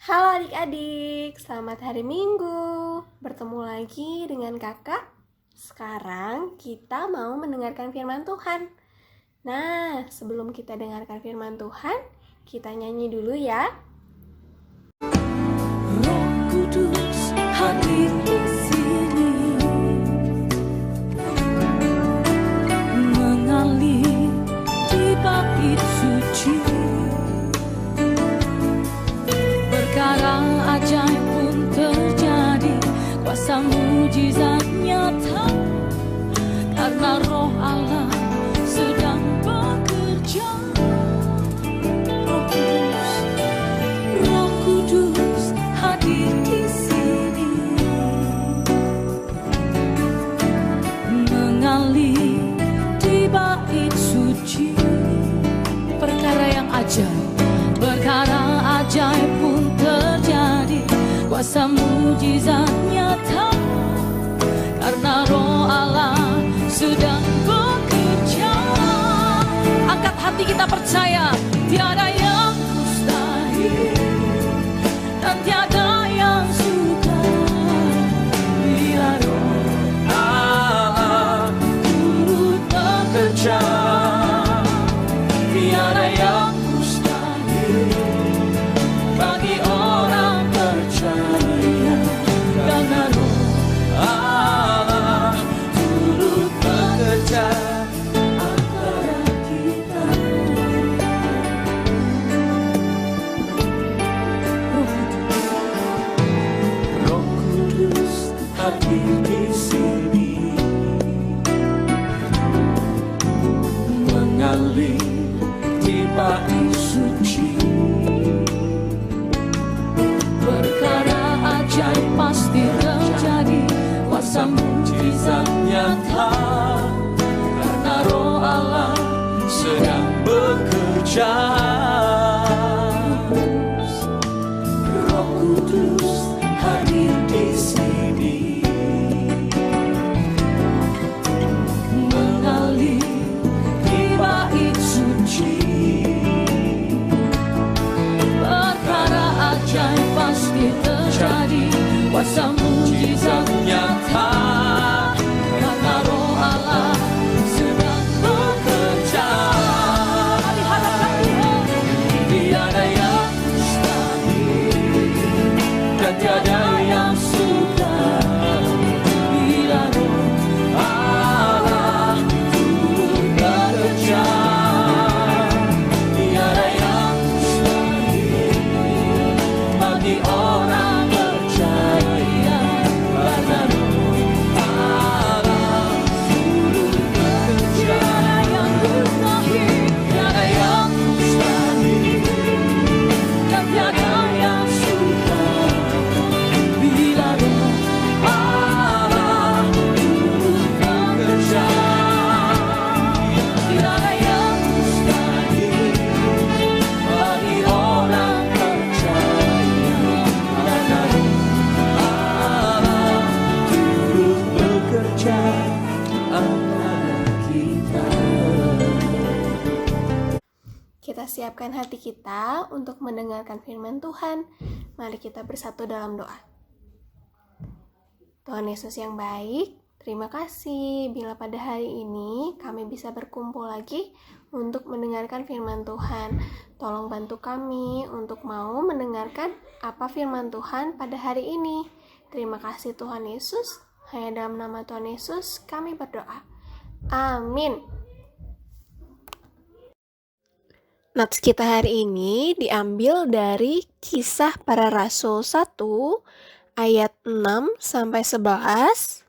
Halo adik-adik, selamat hari Minggu. Bertemu lagi dengan kakak. Sekarang kita mau mendengarkan firman Tuhan. Nah, sebelum kita dengarkan firman Tuhan, kita nyanyi dulu ya. Roh Kudus hadir di sini, mengalir di bait suci. Perkara ajaib pun terjadi, kuasa mujizat nyata, karena Roh Allah sedang bekerja. Roh Kudus hadir di sini, mengalir di bait suci. Perkara ajaib pun terjadi, kuasa mujizat nyata, karena Roh Allah sedang bekerja. Angkat hati kita percaya, tiada yang mustahil dan tiada yang sukar bila Roh Allah turut bekerja. Tiada yang mustahil bagi orang percaya, karena Roh Allah turut bekerja antara kita. Roh Kudus hadir di sini, mengalir di bait suci. Perkara ajaib pasti terjadi, kuasa mujizat nyata, karena Roh Allah sedang bekerja. Roh Kudus hadir di sini, mengalir di bait suci. Perkara ajaib pasti terjadi, kuasa mujizat nyata, karena Roh Allah sedang bekerja. Dihadapkan Tuhan, tiada yang mustahil dan tiada yang sukar bila Roh Allah turut bekerja. Tiada yang mustahil bagi orang percaya, karena Roh Allah turut bekerja. Tiada yang mustahil dan tiada yang sukar bila Roh Allah turut bekerja. Tiada yang mustahil bagi orang percaya, karena Roh Allah turut bekerja antara kita. Kita siapkan hati kita untuk mendengarkan firman Tuhan. Mari kita bersatu dalam doa. Tuhan Yesus yang baik, terima kasih bila pada hari ini kami bisa berkumpul lagi untuk mendengarkan firman Tuhan. Tolong bantu kami untuk mau mendengarkan apa firman Tuhan pada hari ini. Terima kasih Tuhan Yesus. Hanya dalam nama Tuhan Yesus kami berdoa. Amin. Notes kita hari ini diambil dari Kisah Para Rasul 1 ayat 6 sampai 11.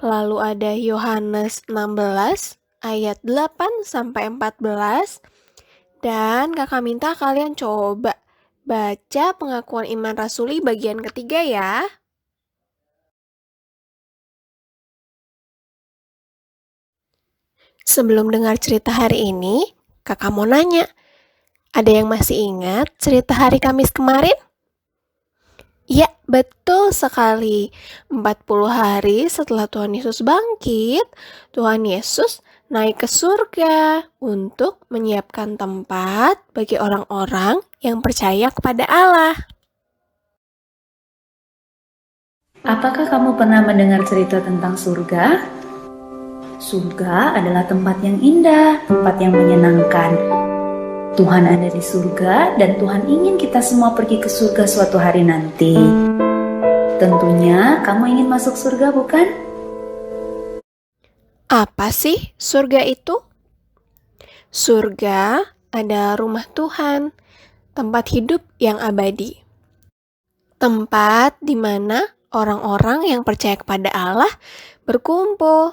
Lalu ada Yohanes 16 ayat 8 sampai 14. Dan kakak minta kalian coba baca pengakuan iman rasuli bagian ketiga ya. Sebelum dengar cerita hari ini, kakak mau nanya, ada yang masih ingat cerita hari Kamis kemarin? Ya, betul sekali. 40 hari setelah Tuhan Yesus bangkit, Tuhan Yesus naik ke surga untuk menyiapkan tempat bagi orang-orang yang percaya kepada Allah. Apakah kamu pernah mendengar cerita tentang surga? Surga adalah tempat yang indah, tempat yang menyenangkan. Tuhan ada di surga dan Tuhan ingin kita semua pergi ke surga suatu hari nanti. Tentunya kamu ingin masuk surga, bukan? Apa sih surga itu? Surga adalah rumah Tuhan, tempat hidup yang abadi. Tempat di mana orang-orang yang percaya kepada Allah berkumpul.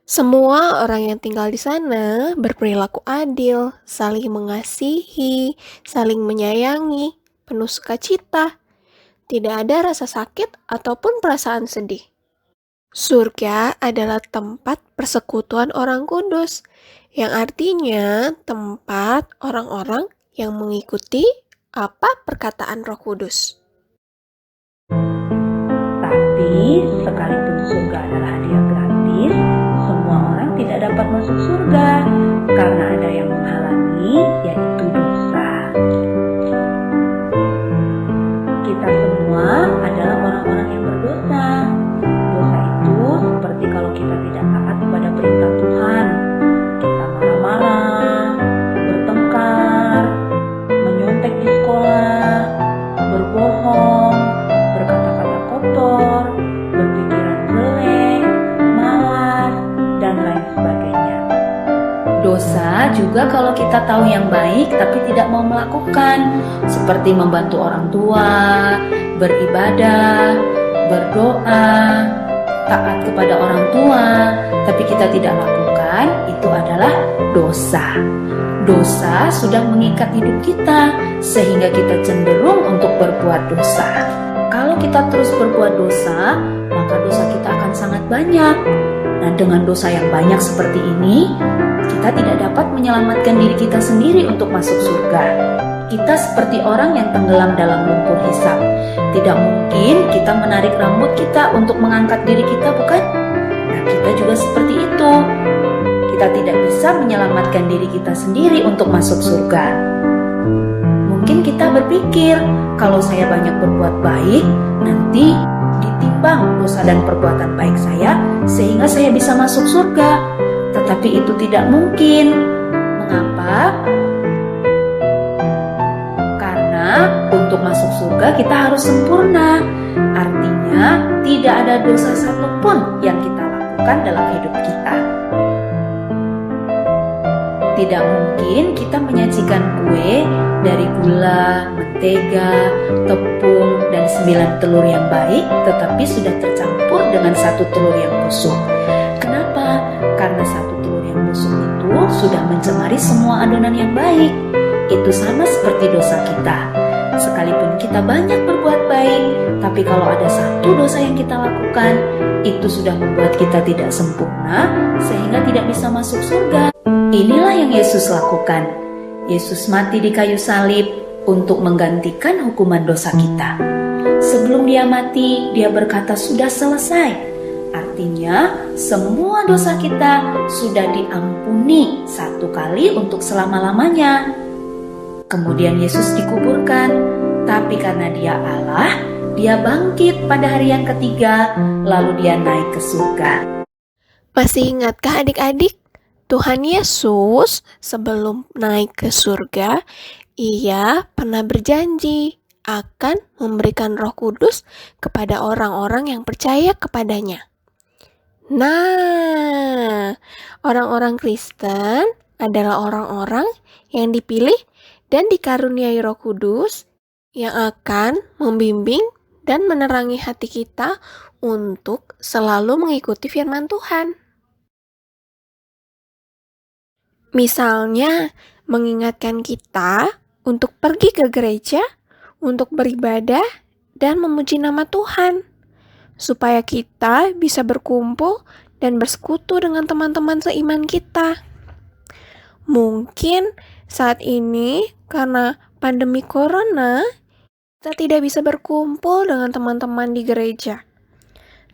Semua orang yang tinggal di sana berperilaku adil, saling mengasihi, saling menyayangi, penuh sukacita. Tidak ada rasa sakit ataupun perasaan sedih. Surga adalah tempat persekutuan orang kudus, yang artinya tempat orang-orang yang mengikuti apa perkataan Roh Kudus. Tapi sekalipun surga adalah hadiah gratis, semua orang tidak dapat masuk surga karena ada yang menghalangi, yaitu dosa. Kita semua adalah orang-orang yang berdosa. Dosa itu seperti kalau kita tidak taat kepada perintah Tuhan. Kita marah-marah, bertengkar, menyontek di sekolah, berbohong, berkata-kata kotor, berpikiran jelek, malas, dan lain sebagainya. Dosa juga kalau kita tahu yang baik tapi tidak mau melakukan, seperti membantu orang tua, beribadah, berdoa, taat kepada orang tua, tapi kita tidak lakukan, itu adalah dosa. Dosa sudah mengikat hidup kita, sehingga kita cenderung untuk berbuat dosa. Kalau kita terus berbuat dosa, maka dosa kita akan sangat banyak. Nah, dengan dosa yang banyak seperti ini, kita tidak dapat menyelamatkan diri kita sendiri untuk masuk surga. Kita seperti orang yang tenggelam dalam lumpur hisap. Tidak mungkin kita menarik rambut kita untuk mengangkat diri kita, bukan? Nah, kita juga seperti itu. Kita tidak bisa menyelamatkan diri kita sendiri untuk masuk surga. Mungkin kita berpikir, kalau saya banyak berbuat baik, nanti ditimbang dosa dan perbuatan baik saya, sehingga saya bisa masuk surga. Tetapi itu tidak mungkin. Mengapa? Karena untuk masuk surga kita harus sempurna. Artinya tidak ada dosa satupun yang kita lakukan dalam hidup kita. Tidak mungkin kita menyajikan kue dari gula, mentega, tepung, dan 9 telur yang baik, tetapi sudah tercampur dengan 1 telur yang busuk. Kenapa? Karena 1 telur yang busuk itu sudah mencemari semua adonan yang baik. Itu sama seperti dosa kita. Sekalipun kita banyak berbuat baik, tapi kalau ada 1 dosa yang kita lakukan, itu sudah membuat kita tidak sempurna, sehingga tidak bisa masuk surga. Inilah yang Yesus lakukan. Yesus mati di kayu salib untuk menggantikan hukuman dosa kita. Sebelum dia mati, dia berkata sudah selesai. Artinya semua dosa kita sudah diampuni 1 kali untuk selama-lamanya. Kemudian Yesus dikuburkan, tapi karena dia Allah, dia bangkit pada hari yang ketiga, lalu dia naik ke surga. Masih ingatkah adik-adik? Tuhan Yesus sebelum naik ke surga, ia pernah berjanji akan memberikan Roh Kudus kepada orang-orang yang percaya kepadanya. Nah, orang-orang Kristen adalah orang-orang yang dipilih dan dikaruniai Roh Kudus yang akan membimbing dan menerangi hati kita untuk selalu mengikuti firman Tuhan. Misalnya, mengingatkan kita untuk pergi ke gereja, untuk beribadah, dan memuji nama Tuhan, supaya kita bisa berkumpul dan bersekutu dengan teman-teman seiman kita. Mungkin saat ini, karena pandemi corona, kita tidak bisa berkumpul dengan teman-teman di gereja.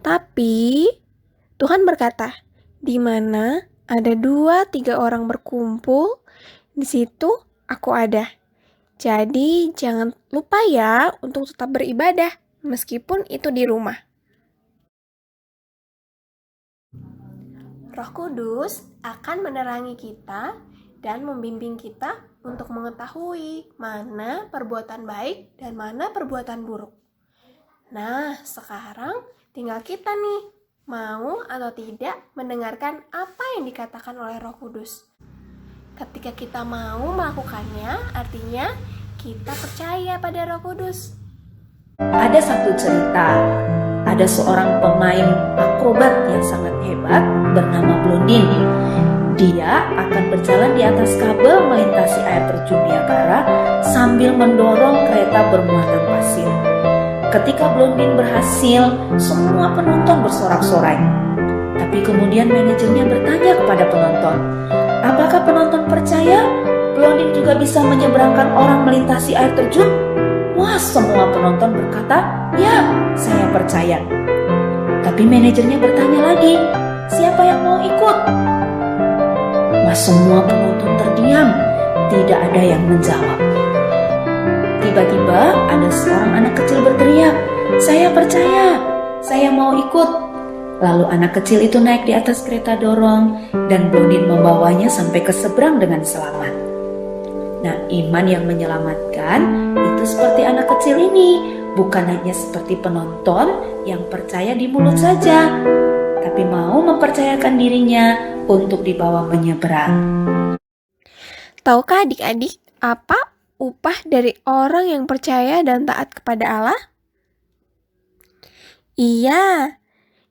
Tapi, Tuhan berkata, di mana ada 2-3 orang berkumpul, di situ aku ada. Jadi jangan lupa ya untuk tetap beribadah, meskipun itu di rumah. Roh Kudus akan menerangi kita dan membimbing kita untuk mengetahui mana perbuatan baik dan mana perbuatan buruk. Nah, sekarang tinggal kita nih, mau atau tidak mendengarkan apa yang dikatakan oleh Roh Kudus. Ketika kita mau melakukannya, artinya kita percaya pada Roh Kudus. Ada satu cerita, ada seorang pemain akrobat yang sangat hebat bernama Blondin. Dia akan berjalan di atas kabel melintasi air terjun Niagara sambil mendorong kereta bermuatan pasir. Ketika Blondin berhasil, semua penonton bersorak-sorai. Tapi kemudian manajernya bertanya kepada penonton, apakah penonton percaya Blondin juga bisa menyeberangkan orang melintasi air terjun? Wah, semua penonton berkata, ya, saya percaya. Tapi manajernya bertanya lagi, siapa yang mau ikut? Wah, semua penonton terdiam, tidak ada yang menjawab. Tiba-tiba ada seorang anak kecil berteriak, saya percaya, saya mau ikut. Lalu anak kecil itu naik di atas kereta dorong dan Blondin membawanya sampai ke seberang dengan selamat. Nah, iman yang menyelamatkan itu seperti anak kecil ini, bukan hanya seperti penonton yang percaya di mulut saja, tapi mau mempercayakan dirinya untuk dibawa menyeberang. Tahukah adik-adik apa upah dari orang yang percaya dan taat kepada Allah? Iya,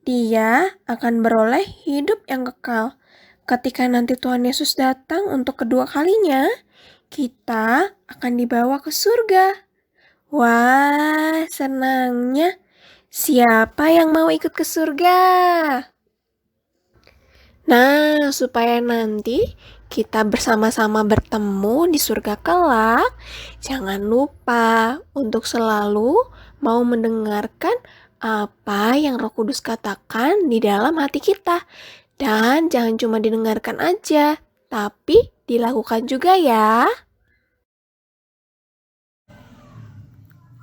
dia akan beroleh hidup yang kekal. Ketika nanti Tuhan Yesus datang untuk kedua kalinya, kita akan dibawa ke surga. Wah, senangnya. Siapa yang mau ikut ke surga? Nah, supaya nanti kita bersama-sama bertemu di surga kelak, jangan lupa untuk selalu mau mendengarkan apa yang Roh Kudus katakan di dalam hati kita. Dan jangan cuma didengarkan aja, tapi dilakukan juga ya.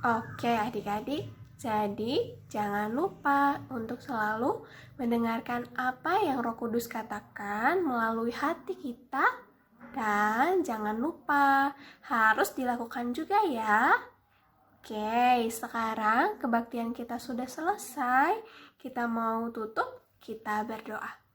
Oke adik-adik, jadi jangan lupa untuk selalu mendengarkan apa yang Roh Kudus katakan melalui hati kita. Dan jangan lupa harus dilakukan juga ya. Oke, sekarang kebaktian kita sudah selesai. Kita mau tutup, kita berdoa.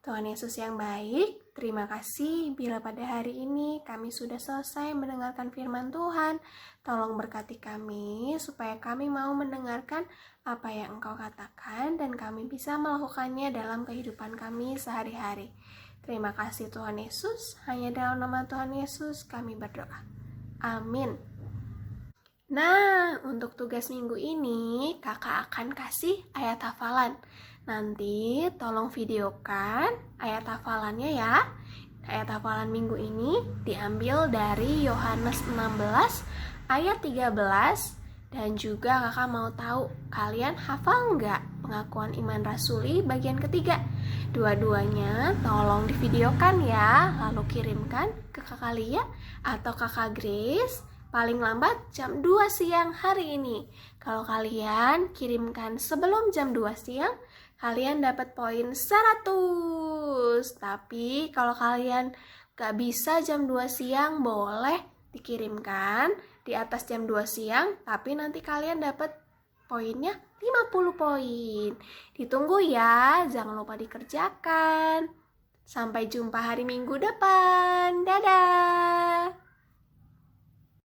Tuhan Yesus yang baik, terima kasih bila pada hari ini kami sudah selesai mendengarkan firman Tuhan. Tolong berkati kami supaya kami mau mendengarkan apa yang Engkau katakan dan kami bisa melakukannya dalam kehidupan kami sehari-hari. Terima kasih Tuhan Yesus, hanya dalam nama Tuhan Yesus kami berdoa. Amin. Nah, untuk tugas minggu ini kakak akan kasih ayat hafalan. Nanti tolong videokan ayat hafalannya ya. Ayat hafalan minggu ini diambil dari Yohanes 16 ayat 13. Dan juga kakak mau tahu kalian hafal nggak pengakuan iman rasuli bagian ketiga? Dua-duanya tolong divideokan ya, lalu kirimkan ke kakak Lia atau kakak Grace paling lambat jam 2 siang hari ini. Kalau kalian kirimkan sebelum jam 2 siang, kalian dapat poin 100. Tapi kalau kalian gak bisa jam 2 siang, boleh dikirimkan di atas jam 2 siang, tapi nanti kalian dapat poinnya 50 poin. Ditunggu ya, jangan lupa dikerjakan. Sampai jumpa hari Minggu depan. Dadah!